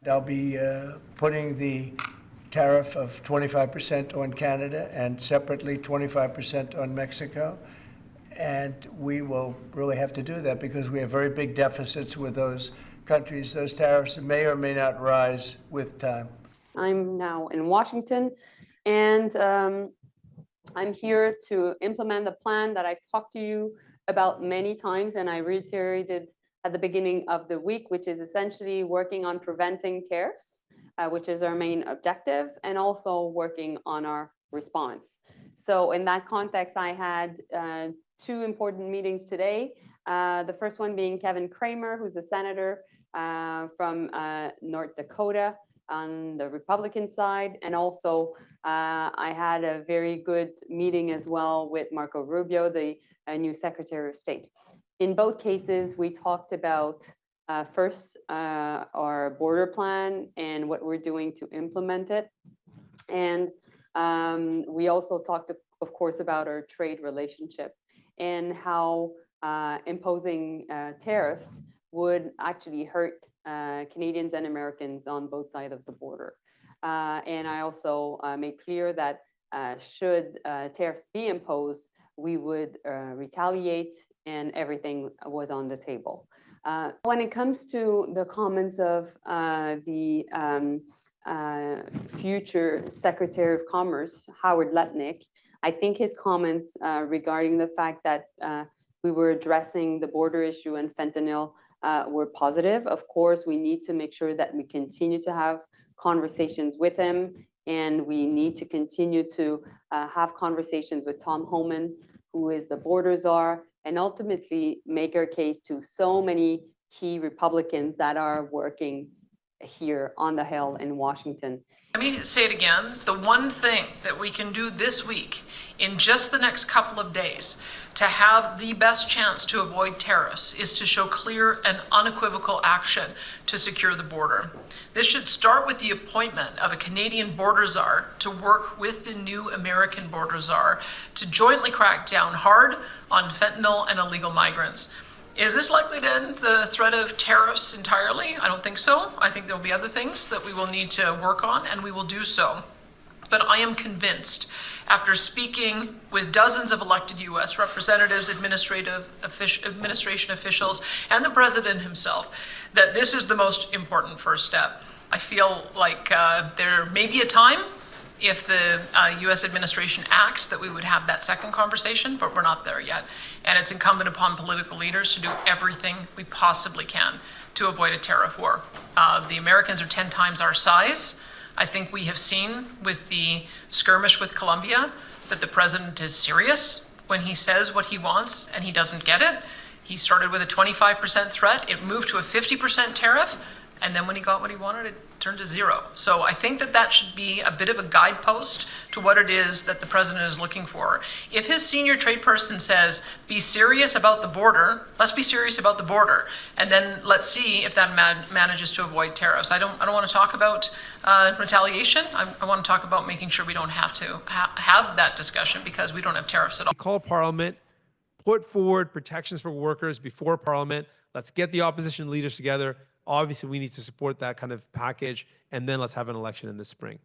they'll be putting the tariff of 25% on Canada and separately 25% on Mexico. And we will really have to do that because we have very big deficits with those countries. Those tariffs may or may not rise with time. I'm now in Washington, and I'm here to implement the plan that I've talked to you about many times, and I reiterated at the beginning of the week, which is essentially working on preventing tariffs, which is our main objective, and also working on our response. So in that context, I had two important meetings today. The first one being Kevin Cramer, who's a senator from North Dakota on the Republican side. And also I had a very good meeting as well with Marco Rubio, the new Secretary of State. In both cases, we talked about first our border plan and what we're doing to implement it. And we also talked, of course, about our trade relationship and how imposing tariffs would actually hurt Canadians and Americans on both sides of the border. And I also made clear that should tariffs be imposed, we would retaliate, and everything was on the table. When it comes to the comments of the future Secretary of Commerce, Howard Lutnick, I think his comments regarding the fact that we were addressing the border issue and fentanyl were positive. Of course, we need to make sure that we continue to have conversations with him, and we need to continue to have conversations with Tom Homan, who is the border czar, and ultimately make our case to so many key Republicans that are working here on the Hill in Washington. Let me say it again. The one thing that we can do this week, in just the next couple of days, to have the best chance to avoid tariffs is to show clear and unequivocal action to secure the border. This should start with the appointment of a Canadian border czar to work with the new American border czar to jointly crack down hard on fentanyl and illegal migrants. Is this likely to end the threat of tariffs entirely? I don't think so. I think there'll be other things that we will need to work on, and we will do so. But I am convinced, after speaking with dozens of elected U.S. representatives, administration officials, and the president himself, that this is the most important first step. I feel like there may be a time, if the U.S. administration acts, that we would have that second conversation, but we're not there yet. And it's incumbent upon political leaders to do everything we possibly can to avoid a tariff war. The Americans are 10 times our size. I think we have seen with the skirmish with Colombia that the president is serious when he says what he wants and he doesn't get it. He started with a 25% threat. It moved to a 50% tariff. And then when he got what he wanted, it turned to zero. So I think that that should be a bit of a guidepost to what it is that the president is looking for. If his senior trade person says, be serious about the border, let's be serious about the border. And then let's see if that manages to avoid tariffs. I don't want to talk about retaliation. I want to talk about making sure we don't have to have that discussion because we don't have tariffs at all. Call Parliament, put forward protections for workers before Parliament. Let's get the opposition leaders together. Obviously, we need to support that kind of package, and then let's have an election in the spring.